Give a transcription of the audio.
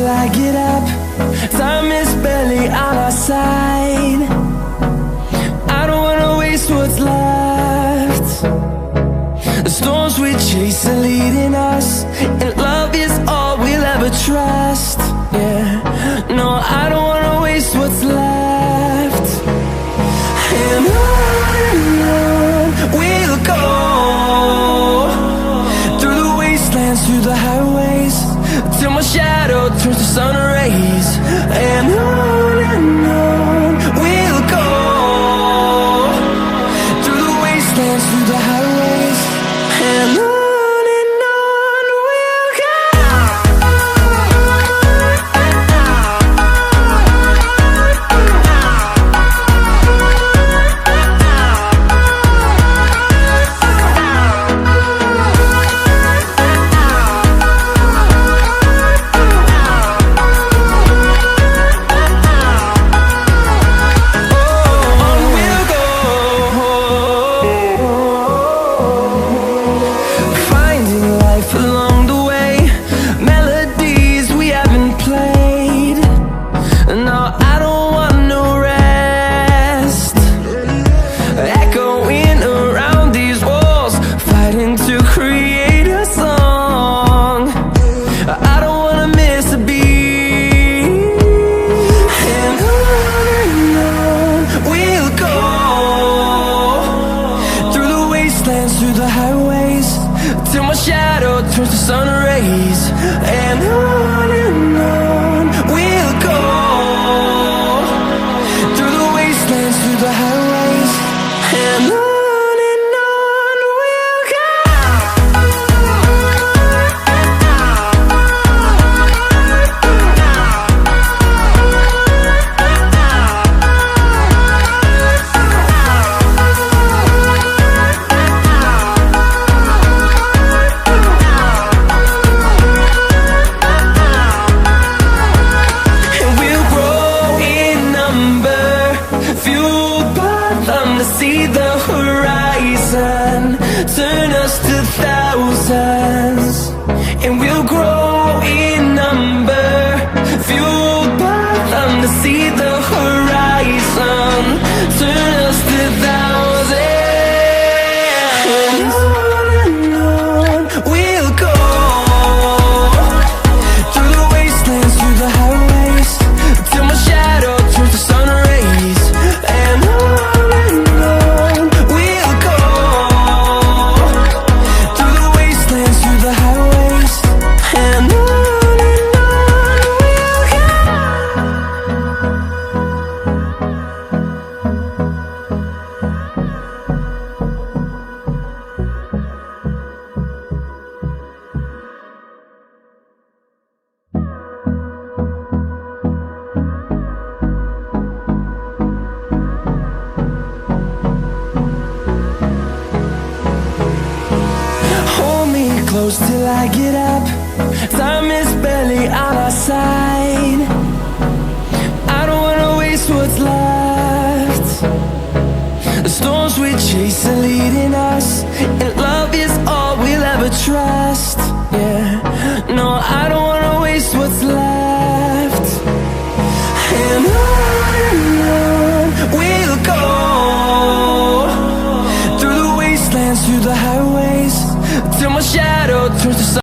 till I get up. Time is barely on our side. I don't wanna waste what's left. The storms we chase are leading us, and love is all we'll ever trust. Yeah, no, I don't wanna waste what's left. And on we'll go, through the wastelands, through the highways, till my shadow turns to sun rays. And on we'll go, through the wastelands, through the highways, and on we'll go. Through the highways, till my shadow turns to sun rays. And on we'll go, through the wastelands, through the highways, and on we'll go. See the horizon, turn us to thousands, and we'll grow in number, fueled by them. To see the horizon, turn us to thousands, and on we'll go, through the wastelands, through the highways, till my shadow turns to sun rays. And close till I get up. Time is barely on our side. I don't wanna waste what's left. The storms we chase are leading us, and love is all we'll ever trust. Yeah, no, I don't wanna waste what's left. And on we'll go, through the wastelands, through the highways, till my shadow turns to sun.